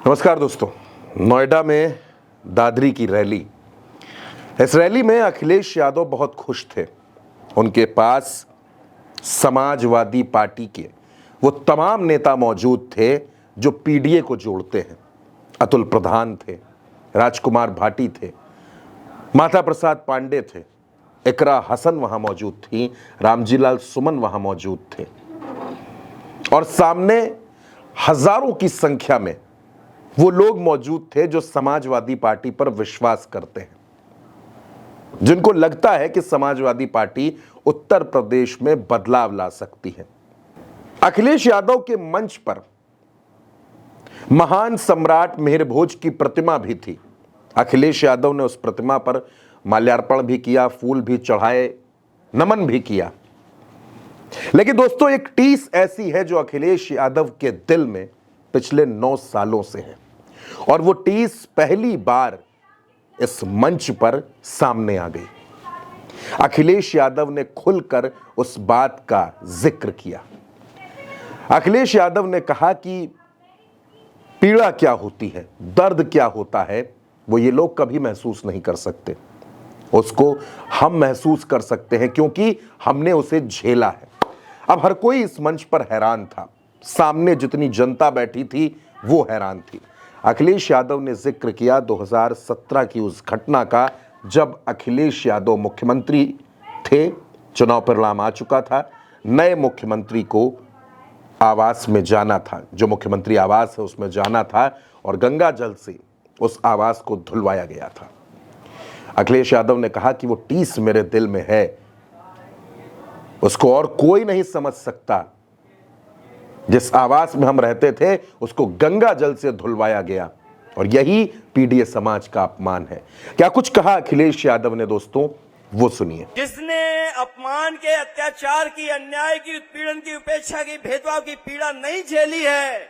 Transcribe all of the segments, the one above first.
नमस्कार दोस्तों। नोएडा में दादरी की रैली। इस रैली में अखिलेश यादव बहुत खुश थे। उनके पास समाजवादी पार्टी के वो तमाम नेता मौजूद थे जो पीडीए को जोड़ते हैं। अतुल प्रधान थे, राजकुमार भाटी थे, माता प्रसाद पांडे थे, इकरा हसन वहां मौजूद थी, रामजीलाल सुमन वहां मौजूद थे और सामने हजारों की संख्या में वो लोग मौजूद थे जो समाजवादी पार्टी पर विश्वास करते हैं, जिनको लगता है कि समाजवादी पार्टी उत्तर प्रदेश में बदलाव ला सकती है। अखिलेश यादव के मंच पर महान सम्राट मिहिर भोज की प्रतिमा भी थी। अखिलेश यादव ने उस प्रतिमा पर माल्यार्पण भी किया, फूल भी चढ़ाए, नमन भी किया। लेकिन दोस्तों, एक टीस ऐसी है जो अखिलेश यादव के दिल में पिछले 9 सालों से है और वो टीस पहली बार इस मंच पर सामने आ गई। अखिलेश यादव ने खुलकर उस बात का जिक्र किया। अखिलेश यादव ने कहा कि पीड़ा क्या होती है, दर्द क्या होता है, वो ये लोग कभी महसूस नहीं कर सकते। उसको हम महसूस कर सकते हैं क्योंकि हमने उसे झेला है। अब हर कोई इस मंच पर हैरान था। सामने जितनी जनता बैठी थी वो हैरान थी। अखिलेश यादव ने जिक्र किया 2017 की उस घटना का, जब अखिलेश यादव मुख्यमंत्री थे, चुनाव परिणाम आ चुका था, नए मुख्यमंत्री को आवास में जाना था, जो मुख्यमंत्री आवास है उसमें जाना था और गंगा जल से उस आवास को धुलवाया गया था। अखिलेश यादव ने कहा कि वो टीस मेरे दिल में है, उसको और कोई नहीं समझ सकता। जिस आवास में हम रहते थे उसको गंगा जल से धुलवाया गया और यही पीडीए समाज का अपमान है। क्या कुछ कहा अखिलेश यादव ने दोस्तों, वो सुनिए। जिसने अपमान के, अत्याचार की, अन्याय की, उत्पीड़न की, उपेक्षा की, भेदभाव की पीड़ा नहीं झेली है,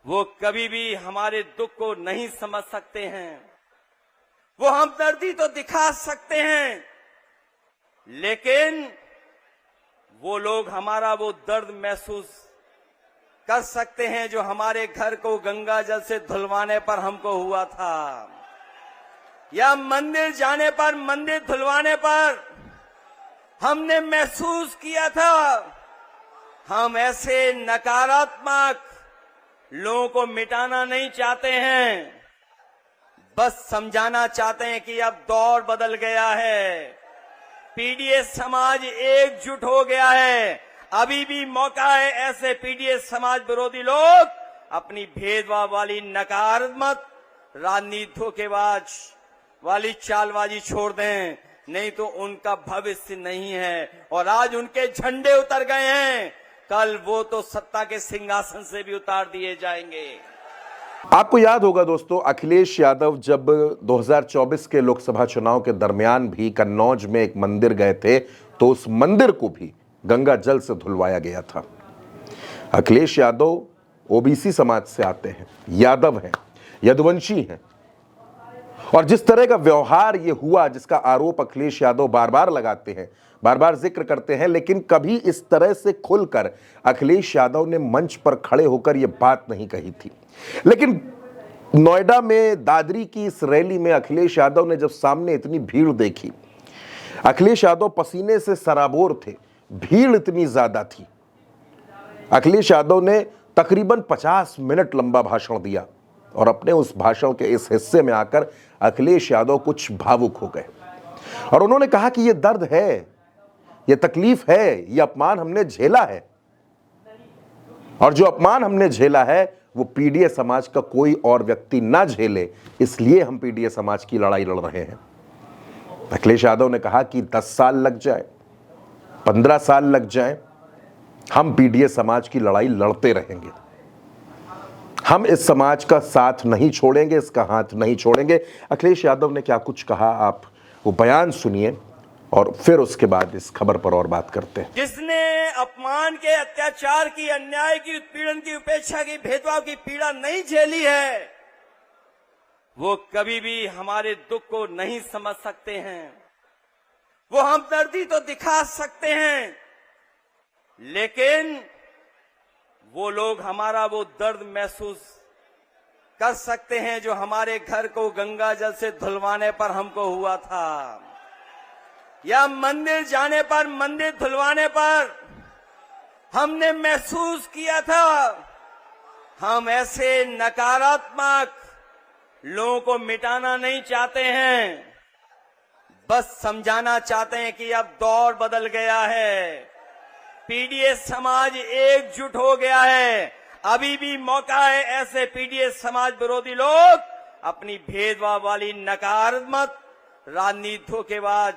वो कभी भी हमारे दुख को नहीं समझ सकते हैं। वो हमदर्दी तो दिखा सकते हैं, लेकिन वो लोग हमारा वो दर्द महसूस कर सकते हैं जो हमारे घर को गंगा जल से धुलवाने पर हमको हुआ था, या मंदिर जाने पर, मंदिर धुलवाने पर हमने महसूस किया था। हम ऐसे नकारात्मक लोगों को मिटाना नहीं चाहते हैं, बस समझाना चाहते हैं कि अब दौर बदल गया है, पीडीए समाज एकजुट हो गया है। अभी भी मौका है ऐसे पीडीए समाज विरोधी लोग अपनी भेदभाव वाली, नकारात्मक राजनीति, धोखेबाज वाली चालबाजी छोड़ दें, नहीं तो उनका भविष्य नहीं है। और आज उनके झंडे उतर गए हैं, कल वो तो सत्ता के सिंहासन से भी उतार दिए जाएंगे। आपको याद होगा दोस्तों, अखिलेश यादव जब 2024 के लोकसभा चुनाव के दरमियान भी कन्नौज में एक मंदिर गए थे तो उस मंदिर को भी गंगा जल से धुलवाया गया था। अखिलेश यादव ओबीसी समाज से आते हैं, यादव हैं, यदुवंशी हैं और जिस तरह का व्यवहार ये हुआ, जिसका आरोप अखिलेश यादव बार बार लगाते हैं, बार बार जिक्र करते हैं, लेकिन कभी इस तरह से खुलकर अखिलेश यादव ने मंच पर खड़े होकर यह बात नहीं कही थी। लेकिन नोएडा में दादरी की इस रैली में अखिलेश यादव ने जब सामने इतनी भीड़ देखी, अखिलेश यादव पसीने से सराबोर थे, भीड़ इतनी ज्यादा थी। अखिलेश यादव ने तकरीबन 50 मिनट लंबा भाषण दिया और अपने उस भाषण के इस हिस्से में आकर अखिलेश यादव कुछ भावुक हो गए और उन्होंने कहा कि यह दर्द है, यह तकलीफ है, यह अपमान हमने झेला है और जो अपमान हमने झेला है वो पीडीए समाज का कोई और व्यक्ति ना झेले, इसलिए हम पीडीए समाज की लड़ाई लड़ रहे हैं। अखिलेश यादव ने कहा कि 10 साल लग जाए, 15 साल लग जाए, हम पीडीए समाज की लड़ाई लड़ते रहेंगे। हम इस समाज का साथ नहीं छोड़ेंगे, इसका हाथ नहीं छोड़ेंगे। अखिलेश यादव ने क्या कुछ कहा, आप वो बयान सुनिए और फिर उसके बाद इस खबर पर और बात करते हैं। जिसने अपमान के, अत्याचार की, अन्याय की, उत्पीड़न की, उपेक्षा की, भेदभाव की पीड़ा नहीं झेली है, वो कभी भी हमारे दुख को नहीं समझ सकते हैं। वो हमदर्दी तो दिखा सकते हैं, लेकिन वो लोग हमारा वो दर्द महसूस कर सकते हैं जो हमारे घर को गंगा जल से धुलवाने पर हमको हुआ था, या मंदिर जाने पर, मंदिर धुलवाने पर हमने महसूस किया था। हम ऐसे नकारात्मक लोगों को मिटाना नहीं चाहते हैं, बस समझाना चाहते हैं कि अब दौर बदल गया है, पीडीएस समाज एकजुट हो गया है। अभी भी मौका है ऐसे पीडीएस समाज विरोधी लोग अपनी भेदभाव वाली नकारात्मक राजनीति धोखेबाज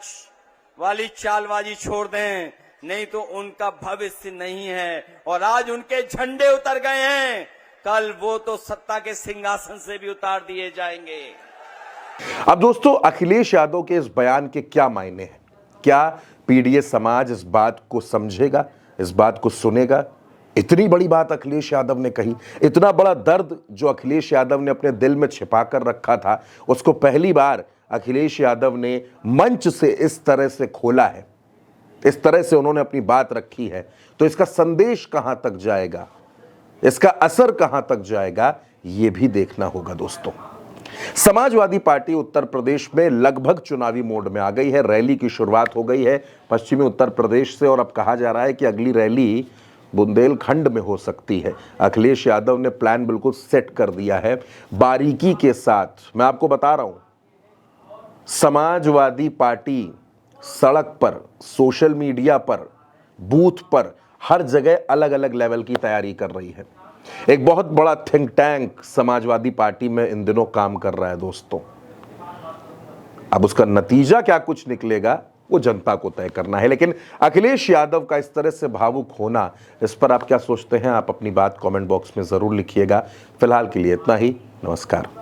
वाली चालबाजी छोड़ दें, नहीं तो उनका भविष्य नहीं है। और आज उनके झंडे उतर गए हैं, कल वो तो सत्ता के सिंहासन से भी उतार दिए जाएंगे। अब दोस्तों, अखिलेश यादव के इस बयान के क्या मायने हैं? क्या पीडीएस समाज इस बात को समझेगा, इस बात को सुनेगा? इतनी बड़ी बात अखिलेश यादव ने कही, इतना बड़ा दर्द जो अखिलेश यादव ने अपने दिल में छिपा कर रखा था, उसको पहली बार अखिलेश यादव ने मंच से इस तरह से खोला है, इस तरह से उन्होंने अपनी बात रखी है। तो इसका संदेश कहां तक जाएगा, इसका असर कहां तक जाएगा, यह भी देखना होगा दोस्तों। समाजवादी पार्टी उत्तर प्रदेश में लगभग चुनावी मोड में आ गई है। रैली की शुरुआत हो गई है पश्चिमी उत्तर प्रदेश से, और अब कहा जा रहा है कि अगली रैली बुंदेलखंड में हो सकती है। अखिलेश यादव ने प्लान बिल्कुल सेट कर दिया है बारीकी के साथ। मैं आपको बता रहा हूं, समाजवादी पार्टी सड़क पर, सोशल मीडिया पर, बूथ पर, हर जगह अलग अलग लेवल की तैयारी कर रही है। एक बहुत बड़ा थिंक टैंक समाजवादी पार्टी में इन दिनों काम कर रहा है दोस्तों। अब उसका नतीजा क्या कुछ निकलेगा वो जनता को तय करना है, लेकिन अखिलेश यादव का इस तरह से भावुक होना, इस पर आप क्या सोचते हैं? आप अपनी बात कमेंट बॉक्स में जरूर लिखिएगा। फिलहाल के लिए इतना ही। नमस्कार।